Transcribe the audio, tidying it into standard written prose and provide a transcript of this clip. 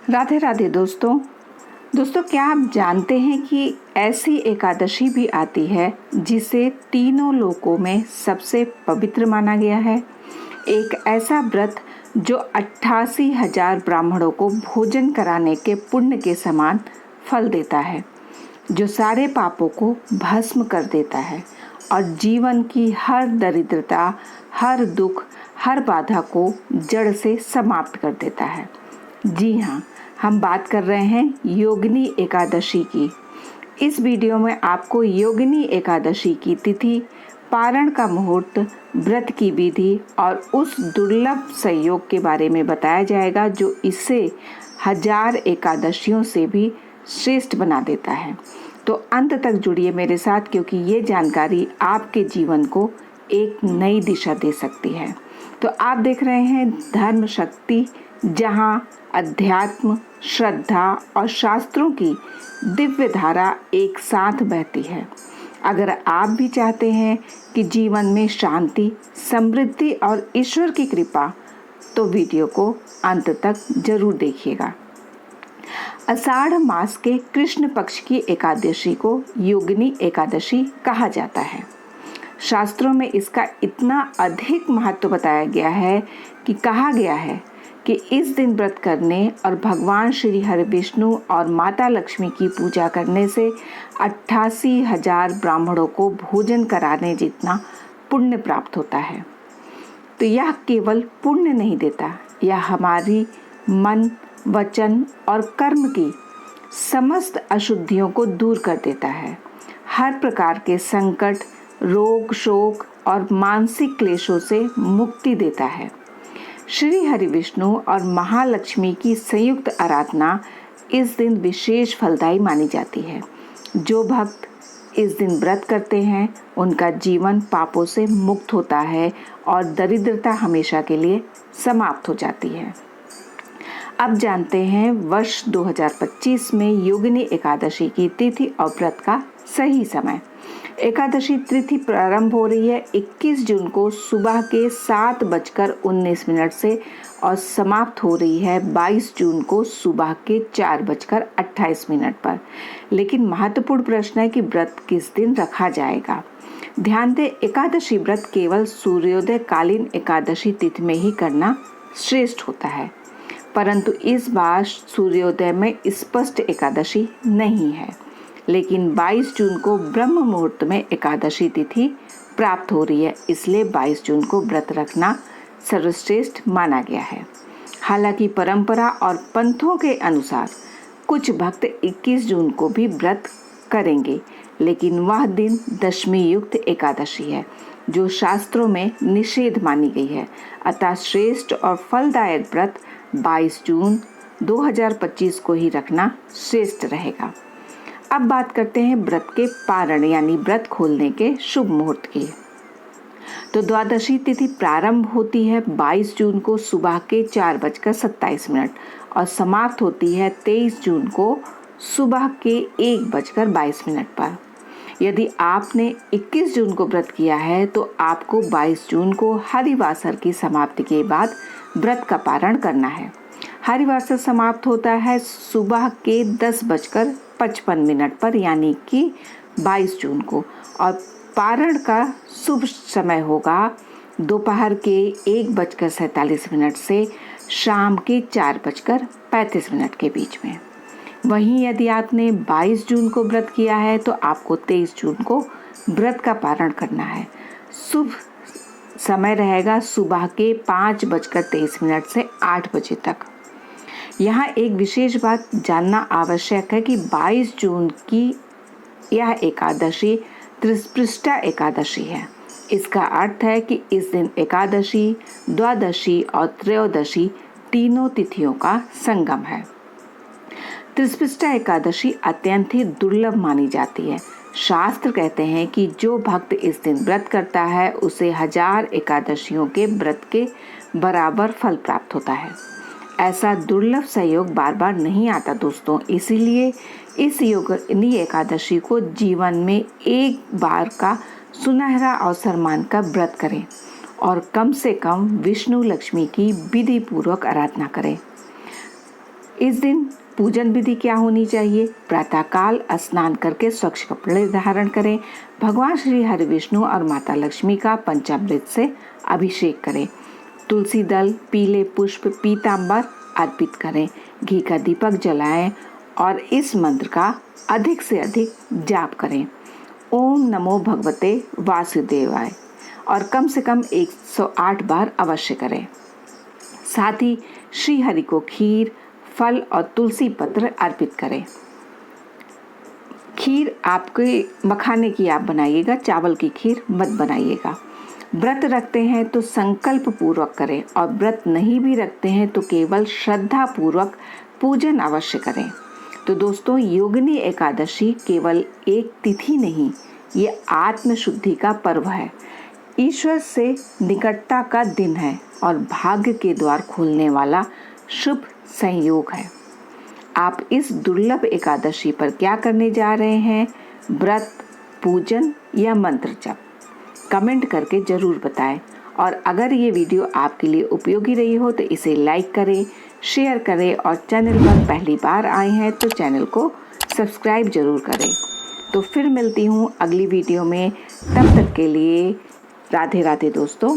राधे राधे दोस्तों क्या आप जानते हैं कि ऐसी एकादशी भी आती है जिसे तीनों लोकों में सबसे पवित्र माना गया है। एक ऐसा व्रत जो 88,000 ब्राह्मणों को भोजन कराने के पुण्य के समान फल देता है, जो सारे पापों को भस्म कर देता है और जीवन की हर दरिद्रता, हर दुख, हर बाधा को जड़ से समाप्त कर देता है। जी हाँ, हम बात कर रहे हैं योगिनी एकादशी की। इस वीडियो में आपको योगिनी एकादशी की तिथि, पारण का मुहूर्त, व्रत की विधि और उस दुर्लभ संयोग के बारे में बताया जाएगा जो इसे 1000 एकादशियों से भी श्रेष्ठ बना देता है। तो अंत तक जुड़िए मेरे साथ, क्योंकि ये जानकारी आपके जीवन को एक नई दिशा दे सकती है। तो आप देख रहे हैं धर्म शक्ति, जहाँ अध्यात्म, श्रद्धा और शास्त्रों की दिव्य धारा एक साथ बहती है। अगर आप भी चाहते हैं कि जीवन में शांति, समृद्धि और ईश्वर की कृपा, तो वीडियो को अंत तक जरूर देखिएगा। आषाढ़ मास के कृष्ण पक्ष की एकादशी को योगिनी एकादशी कहा जाता है। शास्त्रों में इसका इतना अधिक महत्व बताया गया है कि कहा गया है कि इस दिन व्रत करने और भगवान श्री हरि विष्णु और माता लक्ष्मी की पूजा करने से 88,000 ब्राह्मणों को भोजन कराने जितना पुण्य प्राप्त होता है। तो यह केवल पुण्य नहीं देता, यह हमारी मन, वचन और कर्म की समस्त अशुद्धियों को दूर कर देता है। हर प्रकार के संकट, रोग, शोक और मानसिक क्लेशों से मुक्ति देता है। श्री हरि विष्णु और महालक्ष्मी की संयुक्त आराधना इस दिन विशेष फलदायी मानी जाती है। जो भक्त इस दिन व्रत करते हैं उनका जीवन पापों से मुक्त होता है और दरिद्रता हमेशा के लिए समाप्त हो जाती है। अब जानते हैं वर्ष 2025 में योगिनी एकादशी की तिथि और व्रत का सही समय। एकादशी तिथि प्रारंभ हो रही है 21 जून को सुबह के 7:19 से और समाप्त हो रही है 22 जून को सुबह के 4:28 पर। लेकिन महत्वपूर्ण प्रश्न है कि व्रत किस दिन रखा जाएगा। ध्यान दें, एकादशी व्रत केवल सूर्योदय कालीन एकादशी तिथि में ही करना श्रेष्ठ होता है, परंतु इस बार सूर्योदय में स्पष्ट एकादशी नहीं है। लेकिन 22 जून को ब्रह्म मुहूर्त में एकादशी तिथि प्राप्त हो रही है, इसलिए 22 जून को व्रत रखना सर्वश्रेष्ठ माना गया है। हालांकि परंपरा और पंथों के अनुसार कुछ भक्त 21 जून को भी व्रत करेंगे, लेकिन वह दिन दशमी युक्त एकादशी है जो शास्त्रों में निषेध मानी गई है। अतः श्रेष्ठ और फलदायक व्रत 22 जून 2025 को ही रखना श्रेष्ठ रहेगा। अब बात करते हैं व्रत के पारण यानी व्रत खोलने के शुभ मुहूर्त की। तो द्वादशी तिथि प्रारंभ होती है 22 जून को सुबह के 4:27 और समाप्त होती है 23 जून को सुबह के 1:22 पर। यदि आपने 21 जून को व्रत किया है तो आपको 22 जून को हरिवासर की समाप्ति के बाद व्रत का पारण करना है। हरिवासर समाप्त होता है सुबह के 10:55 पर यानी कि 22 जून को, और पारण का शुभ समय होगा दोपहर के 1:47 से शाम के 4:35 के बीच में। वहीं यदि आपने 22 जून को व्रत किया है तो आपको 23 जून को व्रत का पारण करना है। शुभ समय रहेगा सुबह के 5:23 से 8 बजे तक। यहाँ एक विशेष बात जानना आवश्यक है कि 22 जून की यह एकादशी त्रिस्पृष्टा एकादशी है। इसका अर्थ है कि इस दिन एकादशी, द्वादशी और त्रयोदशी तीनों तिथियों का संगम है। त्रिस्पृष्टा एकादशी अत्यंत ही दुर्लभ मानी जाती है। शास्त्र कहते हैं कि जो भक्त इस दिन व्रत करता है उसे 1000 एकादशियों के व्रत के बराबर फल प्राप्त होता है। ऐसा दुर्लभ संयोग बार बार नहीं आता दोस्तों, इसीलिए इस योगिनी एकादशी को जीवन में एक बार का सुनहरा अवसर मानकर व्रत करें और कम से कम विष्णु लक्ष्मी की विधि पूर्वक आराधना करें। इस दिन पूजन विधि क्या होनी चाहिए? प्रातःकाल स्नान करके स्वच्छ कपड़े धारण करें। भगवान श्री हरि विष्णु और माता लक्ष्मी का पंचामृत से अभिषेक करें। तुलसी दल, पीले पुष्प, पीतांबर अर्पित करें। घी का दीपक जलाएं और इस मंत्र का अधिक से अधिक जाप करें। ओम नमो भगवते वासुदेवाय और कम से कम 108 बार अवश्य करें। साथ ही श्री हरि को खीर, फल और तुलसी पत्र अर्पित करें। खीर आपके मखाने की आप बनाइएगा, चावल की खीर मत बनाइएगा। व्रत रखते हैं तो संकल्प पूर्वक करें और व्रत नहीं भी रखते हैं तो केवल श्रद्धा पूर्वक पूजन अवश्य करें। तो दोस्तों, योगिनी एकादशी केवल एक तिथि नहीं, ये आत्म शुद्धि का पर्व है, ईश्वर से निकटता का दिन है और भाग्य के द्वार खोलने वाला शुभ संयोग है। आप इस दुर्लभ एकादशी पर क्या करने जा रहे हैं? व्रत, पूजन या मंत्र जप? कमेंट करके ज़रूर बताएं। और अगर ये वीडियो आपके लिए उपयोगी रही हो तो इसे लाइक करें, शेयर करें और चैनल पर पहली बार आए हैं तो चैनल को सब्सक्राइब ज़रूर करें। तो फिर मिलती हूँ अगली वीडियो में, तब तक के लिए राधे राधे दोस्तों।